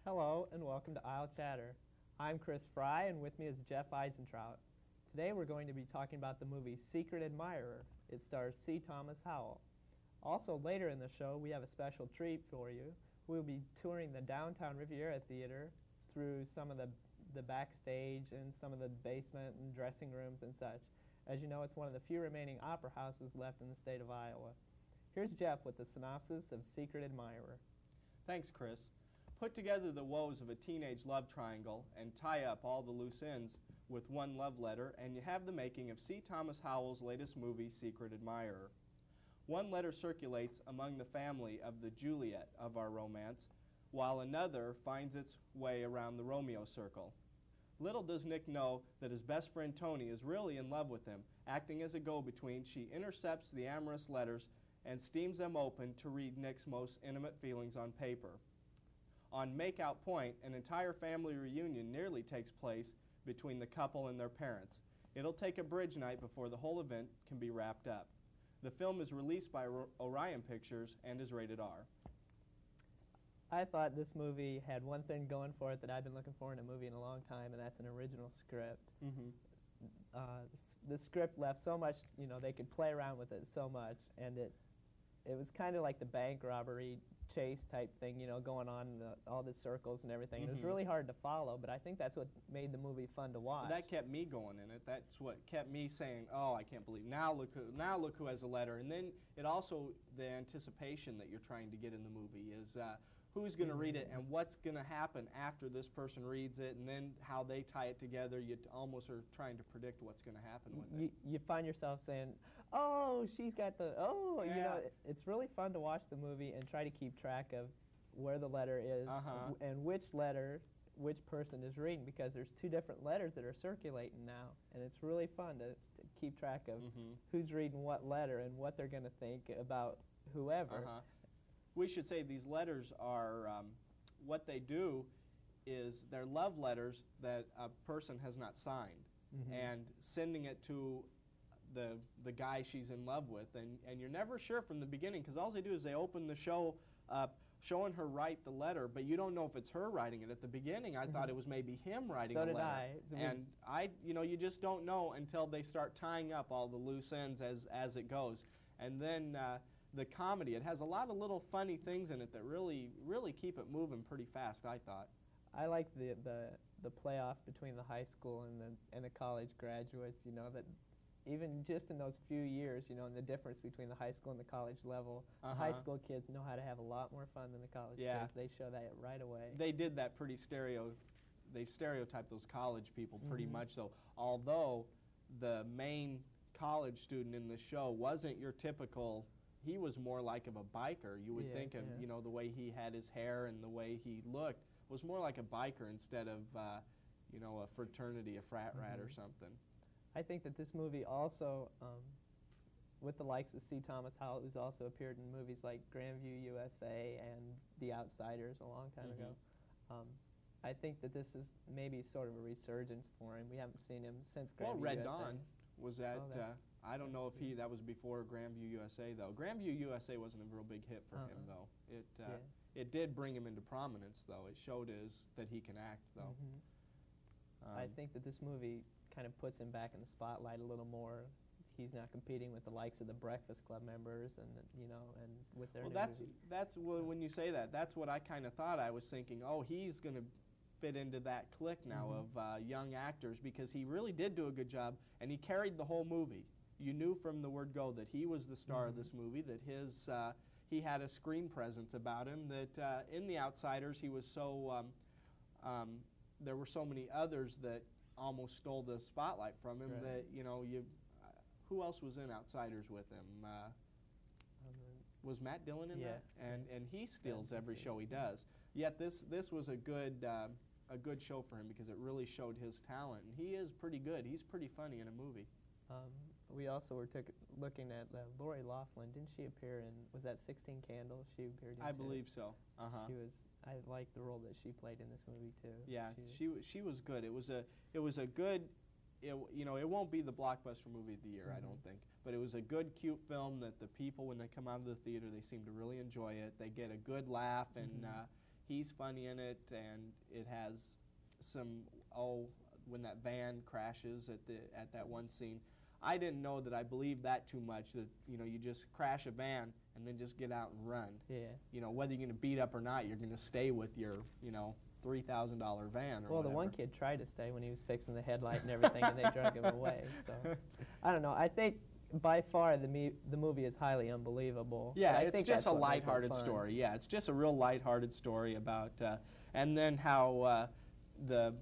Hello and welcome to Isle Chatter. I'm Chris Fry and with me is Jeff Eisentrout. Today we're going to be talking about the movie Secret Admirer. It stars C. Thomas Howell. Also later in the show we have a special treat for you. We'll be touring the Downtown Riviera Theater through some of the backstage and some of the basement and dressing rooms and such. As you know, it's one of the few remaining opera houses left in the state of Iowa. Here's Jeff with the synopsis of Secret Admirer. Thanks, Chris. Put together the woes of a teenage love triangle and tie up all the loose ends with one love letter, and you have the making of C. Thomas Howell's latest movie, Secret Admirer. One letter circulates among the family of the Juliet of our romance, while another finds its way around the Romeo circle. Little does Nick know that his best friend Tony is really in love with him. Acting as a go-between, she intercepts the amorous letters and steams them open to read Nick's most intimate feelings on paper. On Makeout Point, an entire family reunion nearly takes place between the couple and their parents. It'll take a bridge night before the whole event can be wrapped up. The film is released by Orion Pictures and is rated R. I thought this movie had one thing going for it that I've been looking for in a movie in a long time, and that's an original script. The script left so much, you know, they could play around with it so much, and it was kind of like the bank robbery chase type thing, you know, going on in all the circles and everything. It was really hard to follow, but I think that's what made the movie fun to watch. That kept me going in it. That's what kept me saying, "Oh, I can't believe now look who has a letter." And then it also, the anticipation that you're trying to get in the movie is who's going to read it and what's going to happen after this person reads it, and then how they tie it together. You almost are trying to predict what's going to happen with it. You find yourself saying, "Oh, she's got the oh," yeah. You know. It's really fun to watch the movie and try to keep track of where the letter is and which letter which person is reading, because there's two different letters that are circulating now, and it's really fun to keep track of who's reading what letter and what they're going to think about whoever. We should say these letters are, what they do is they're love letters that a person has not signed, and sending it to the guy she's in love with, and you're never sure from the beginning, because all they do is they open the show up showing her write the letter, but you don't know if it's her writing it. At the beginning I thought it was maybe him writing the letter. So did I. And you know, you just don't know until they start tying up all the loose ends as it goes. And then the comedy, it has a lot of little funny things in it that really keep it moving pretty fast, I thought. I like the playoff between the high school and the college graduates, you know, that even just in those few years, you know, and the difference between the high school and the college level, the high school kids know how to have a lot more fun than the college kids. They show that right away. They did that pretty they stereotyped those college people pretty much so. Although the main college student in the show wasn't your typical, he was more like of a biker. You would think of, you know, the way he had his hair and the way he looked was more like a biker instead of, you know, a fraternity, a frat rat or something. I think that this movie also with the likes of C. Thomas Howell, who's also appeared in movies like Grandview USA and The Outsiders a long time ago. I think that this is maybe sort of a resurgence for him. We haven't seen him since Grandview USA. Red Dawn was that. I don't know if that was before Grandview USA though. Grandview USA wasn't a real big hit for him though. It did bring him into prominence though. It showed that he can act though. I think that this movie kind of puts him back in the spotlight a little more. He's now competing with the likes of the Breakfast Club members, and and with their. Well, that's when you say that. That's what I kind of thought. I was thinking, oh, he's going to fit into that clique now of young actors, because he really did do a good job, and he carried the whole movie. You knew from the word go that he was the star of this movie. That he had a screen presence about him. That in The Outsiders he was so. There were so many others that almost stole the spotlight from him. That who else was in Outsiders with him? Was Matt Dillon in that? And he steals every show he does. Yet this was a good show for him, because it really showed his talent, and he is pretty good. He's pretty funny in a movie. We also were looking at Lori Loughlin. Didn't she appear in? Was that 16 Candles? She appeared in. I believe so. She was. I liked the role that she played in this movie too. Yeah, she was good. It was a good. It won't be the blockbuster movie of the year, I don't think, but it was a good, cute film that the people, when they come out of the theater, they seem to really enjoy it. They get a good laugh, and he's funny in it, and it has some, when that van crashes at that one scene. I didn't know that I believed that too much, that you just crash a van and then just get out and run. Yeah. Whether you're going to beat up or not, you're going to stay with your $3,000 van or whatever. Well, the one kid tried to stay when he was fixing the headlight and everything, and they drug him away. So, I don't know. I think by far the movie is highly unbelievable. Yeah, it's just a lighthearted story. Yeah, it's just a real lighthearted story about, and then how the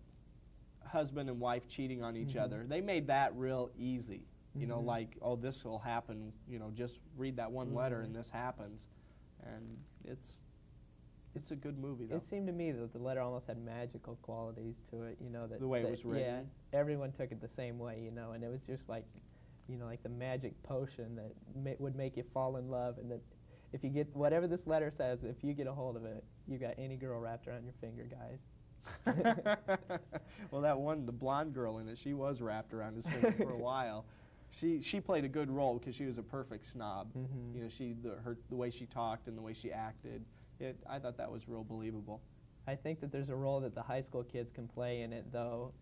husband and wife cheating on each other. They made that real easy. Like, oh, this will happen. Just read that one letter and this happens, and it's a good movie, though. It seemed to me that the letter almost had magical qualities to it, that the way it was written. Yeah, everyone took it the same way, and it was just like, like the magic potion that would make you fall in love, and that if you get whatever this letter says, if you get a hold of it, you got any girl wrapped around your finger, guys. Well, the blonde girl in it, she was wrapped around his finger for a while. She played a good role because she was a perfect snob. The way she talked and the way she acted. I thought that was real believable. I think that there's a role that the high school kids can play in it, though.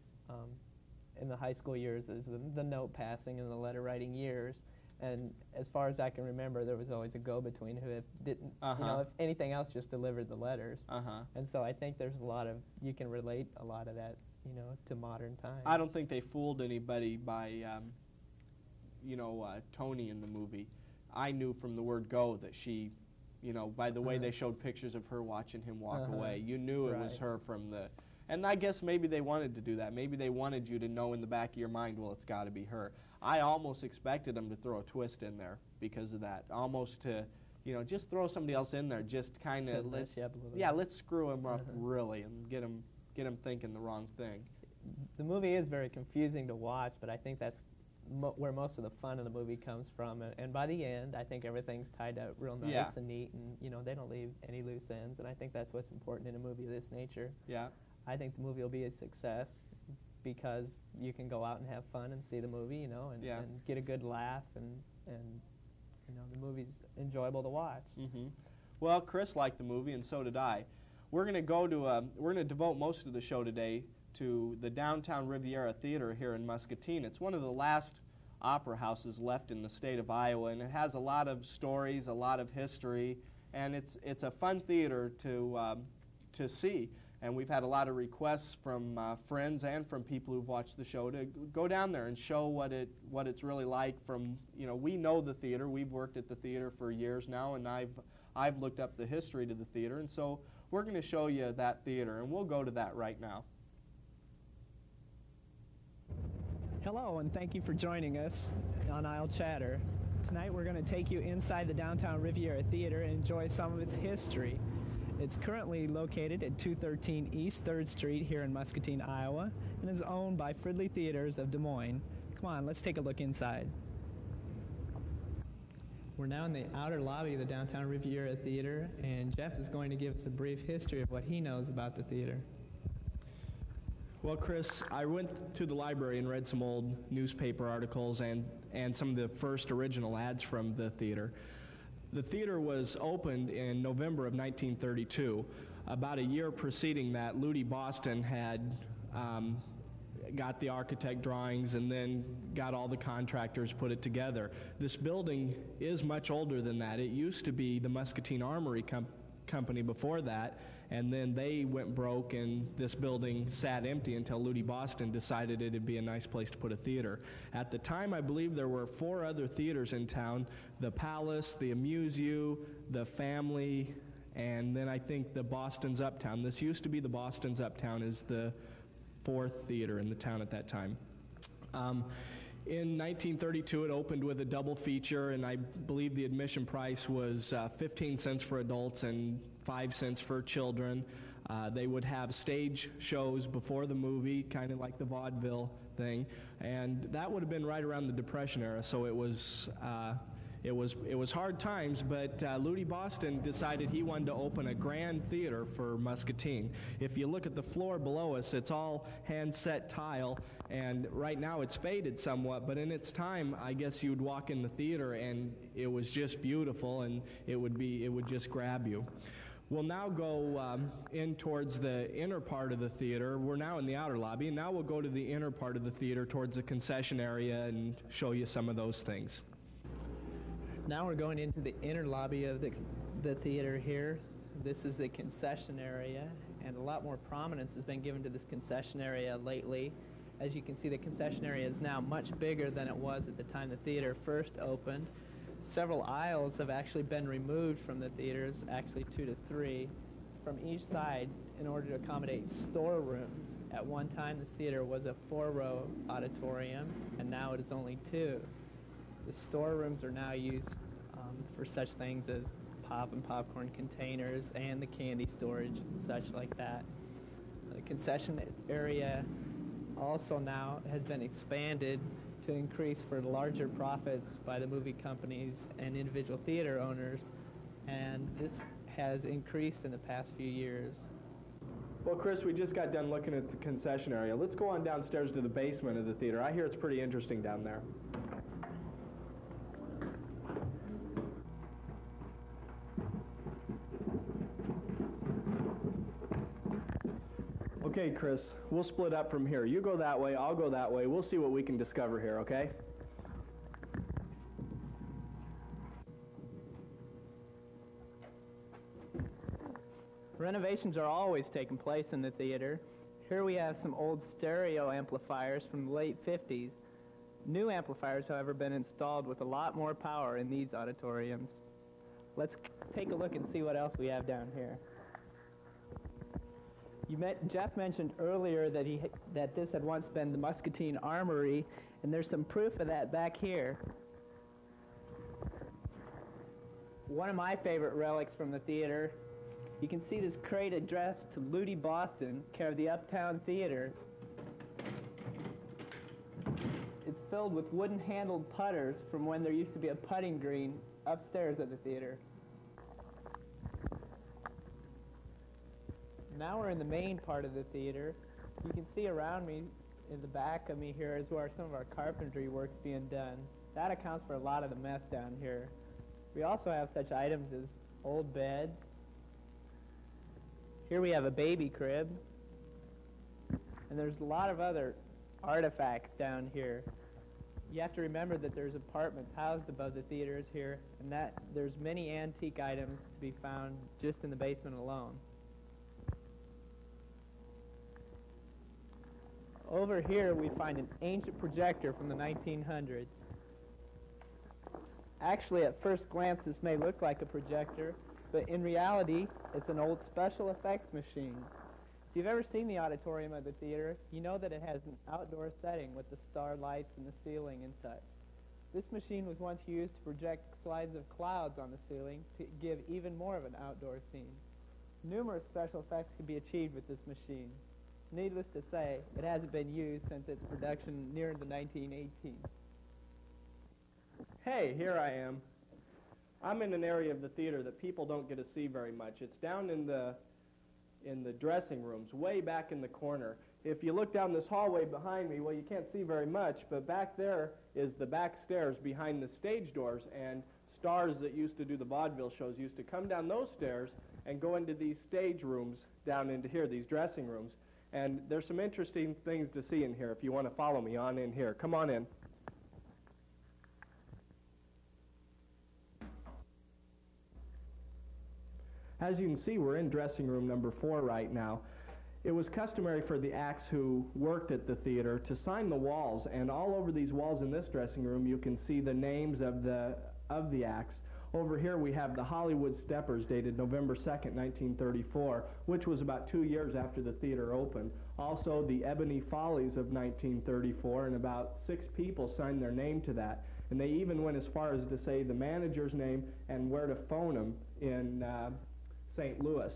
In the high school years, is the note passing and the letter writing years. And as far as I can remember, there was always a go-between who didn't, if anything else, just delivered the letters. And so I think there's you can relate a lot of that, to modern times. I don't think they fooled anybody by, Tony in the movie. I knew from the word go that she, by the way they showed pictures of her watching him walk away, you knew it was her from the, and I guess maybe they wanted to do that. Maybe they wanted you to know in the back of your mind, well, it's got to be her. I almost expected them to throw a twist in there because of that. Almost to, just throw somebody else in there, just kind of, let's screw him up really and get him thinking the wrong thing. The movie is very confusing to watch, but I think that's where most of the fun of the movie comes from. And by the end, I think everything's tied up real nice and neat, and they don't leave any loose ends. And I think that's what's important in a movie of this nature. Yeah. I think the movie will be a success because you can go out and have fun and see the movie, and get a good laugh, and the movie's enjoyable to watch. Well, Chris liked the movie, and so did I. We're going to devote most of the show today to the Downtown Riviera Theater here in Muscatine. It's one of the last opera houses left in the state of Iowa, and it has a lot of stories, a lot of history, and it's a fun theater to see. And we've had a lot of requests from friends and from people who've watched the show to go down there and show what it's really like. From we know the theater. We've worked at the theater for years now, and I've looked up the history to the theater, and so we're going to show you that theater, and we'll go to that right now. Hello, and thank you for joining us on I'll Chatter. Tonight we're going to take you inside the Downtown Riviera Theater and enjoy some of its history. It's currently located at 213 East 3rd Street here in Muscatine, Iowa, and is owned by Fridley Theaters of Des Moines. Come on, let's take a look inside. We're now in the outer lobby of the Downtown Riviera Theater, and Jeff is going to give us a brief history of what he knows about the theater. Well, Chris, I went to the library and read some old newspaper articles and some of the first original ads from the theater. The theater was opened in November of 1932. About a year preceding that, Ludi Boston had got the architect drawings and then got all the contractors put it together. This building is much older than that. It used to be the Muscatine Armory Company before that, and then they went broke and this building sat empty until Ludi Boston decided it'd be a nice place to put a theater. At the time, I believe there were 4 other theaters in town: the Palace, the Amuse You, the Family, and then I think the Boston's Uptown. This used to be the Boston's Uptown, is the 4th theater in the town at that time. In 1932, it opened with a double feature, and I believe the admission price was 15 cents for adults and 5 cents for children. They would have stage shows before the movie, kind of like the vaudeville thing, and that would have been right around the Depression era, so it was hard times, but Ludi Boston decided he wanted to open a grand theater for Muscatine. If you look at the floor below us, it's all hand-set tile, and right now it's faded somewhat, but in its time, I guess you'd walk in the theater and it was just beautiful, and it would just grab you. We'll now go in towards the inner part of the theater. We're now in the outer lobby, and now we'll go to the inner part of the theater towards the concession area and show you some of those things. Now we're going into the inner lobby of the theater here. This is the concession area, and a lot more prominence has been given to this concession area lately. As you can see, the concession area is now much bigger than it was at the time the theater first opened. Several aisles have actually been removed from the theaters, actually 2 to 3, from each side in order to accommodate storerooms. At one time, this theater was a 4-row auditorium, and now it is only 2. The storerooms are now used for such things as pop and popcorn containers and the candy storage and such like that. The concession area also now has been expanded to increase for larger profits by the movie companies and individual theater owners, and this has increased in the past few years. Well, Chris, we just got done looking at the concession area. Let's go on downstairs to the basement of the theater. I hear it's pretty interesting down there. Okay, Chris, we'll split up from here. You go that way, I'll go that way. We'll see what we can discover here, okay? Renovations are always taking place in the theater. Here we have some old stereo amplifiers from the late 50s. New amplifiers, however, have been installed with a lot more power in these auditoriums. Let's take a look and see what else we have down here. Jeff mentioned earlier that this had once been the Muscatine Armory, and there's some proof of that back here. One of my favorite relics from the theater, you can see this crate addressed to Ludi Boston, care of the Uptown Theater. It's filled with wooden-handled putters from when there used to be a putting green upstairs at the theater. Now we're in the main part of the theater. You can see around me, in the back of me here, is where some of our carpentry work's being done. That accounts for a lot of the mess down here. We also have such items as old beds. Here we have a baby crib. And there's a lot of other artifacts down here. You have to remember that there's apartments housed above the theaters here, and that there's many antique items to be found just in the basement alone. Over here we find an ancient projector from the 1900s. Actually, at first glance this may look like a projector, but in reality it's an old special effects machine. If you've ever seen the auditorium of the theater, you know that it has an outdoor setting with the star lights in the ceiling and such. This machine was once used to project slides of clouds on the ceiling to give even more of an outdoor scene. Numerous special effects can be achieved with this machine. Needless to say, it hasn't been used since its production near the 1918. Hey, here I am. I'm in an area of the theater that people don't get to see very much. It's down in the dressing rooms, way back in the corner. If you look down this hallway behind me, well, you can't see very much, but back there is the back stairs behind the stage doors, and stars that used to do the vaudeville shows used to come down those stairs and go into these stage rooms down into here, these dressing rooms. And there's some interesting things to see in here if you want to follow me on in here. Come on in. As you can see, we're in dressing room number 4 right now. It was customary for the acts who worked at the theater to sign the walls, and all over these walls in this dressing room you can see the names of the acts. Over here we have the Hollywood Steppers, dated November 2nd, 1934, which was about 2 years after the theater opened. Also the Ebony Follies of 1934, and about 6 people signed their name to that. And they even went as far as to say the manager's name and where to phone them in St. Louis.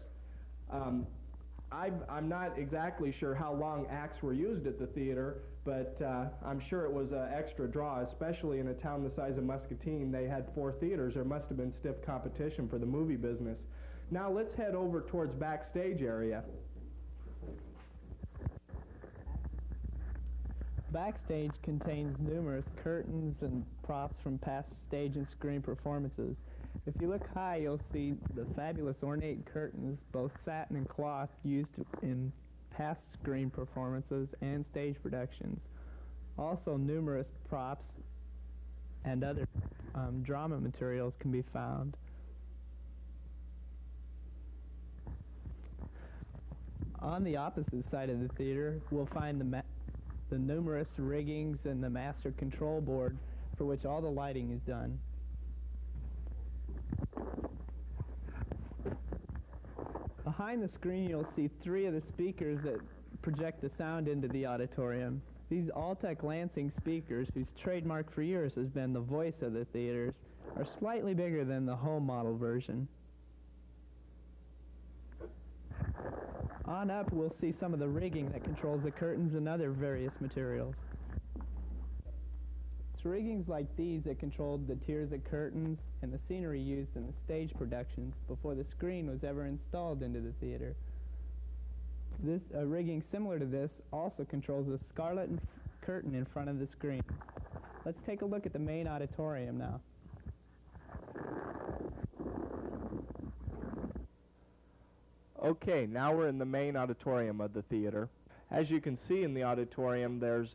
I'm not exactly sure how long acts were used at the theater, but I'm sure it was an extra draw, especially in a town the size of Muscatine. They had 4 theaters. There must have been stiff competition for the movie business. Now let's head over towards backstage area. Backstage contains numerous curtains and props from past stage and screen performances. If you look high, you'll see the fabulous ornate curtains, both satin and cloth, used in past screen performances and stage productions. Also, numerous props and other drama materials can be found. On the opposite side of the theater, we'll find the numerous riggings and the master control board for which all the lighting is done. Behind the screen you'll see 3 of the speakers that project the sound into the auditorium. These Altec Lansing speakers, whose trademark for years has been the voice of the theaters, are slightly bigger than the home model version. On up we'll see some of the rigging that controls the curtains and other various materials. It's riggings like these that controlled the tiers of curtains and the scenery used in the stage productions before the screen was ever installed into the theater. This rigging similar to this also controls the scarlet curtain in front of the screen. Let's take a look at the main auditorium now. Okay, now we're in the main auditorium of the theater. As you can see in the auditorium, there's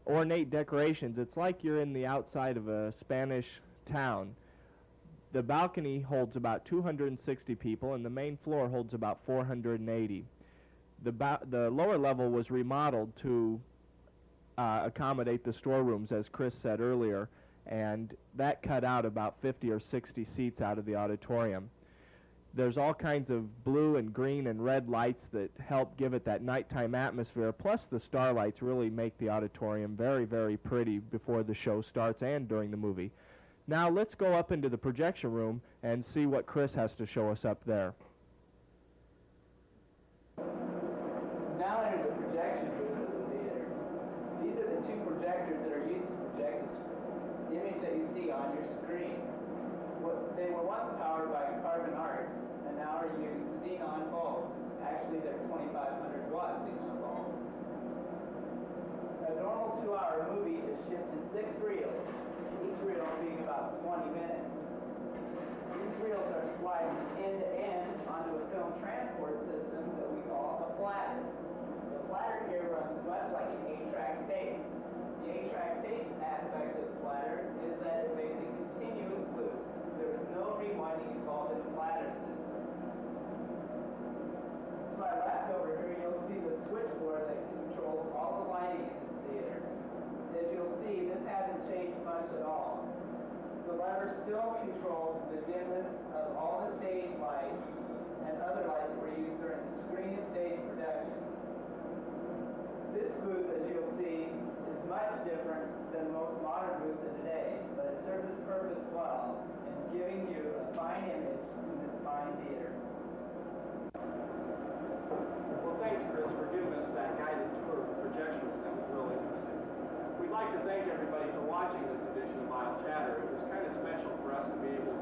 ornate decorations. It's like you're in the outside of a Spanish town. The balcony holds about 260 people, and the main floor holds about 480. The lower level was remodeled to accommodate the storerooms, as Chris said earlier, and that cut out about 50 or 60 seats out of the auditorium. There's all kinds of blue and green and red lights that help give it that nighttime atmosphere, plus the starlights really make the auditorium very, very pretty before the show starts and during the movie. Now let's go up into the projection room and see what Chris has to show us up there. Now enter the projection room of the theater. These are the 2 projectors that are used to project the image that you see on your screen. They were once powered by carbon arcs, and now are used xenon bulbs. Actually, they're 2,500 watt xenon bulbs. A normal 2-hour movie is shipped in 6 reels, each reel being about 20 minutes. These reels are spliced end-to-end onto a film transport system that we call a platter. The platter here runs much like an 8-track tape. The 8-track tape aspect of the platter is that it makes a continuous loop. There is no rewinding involved in the platter system. To my left over here, you'll see the switchboard that controls all the lighting in this theater. As you'll see, this hasn't changed much at all. The lever still controls the dimness of all the stage lights and other lights that were used during the screen and stage productions. This booth, as you'll see, is much different than most modern booths of today, but it serves its purpose well in giving you a fine image in this fine theater. Well, thanks, Chris, for giving us that guided tour of the projection room. That was real interesting. We'd like to thank everybody for watching this edition of Aisle Chatter. It was kind of special for us to be able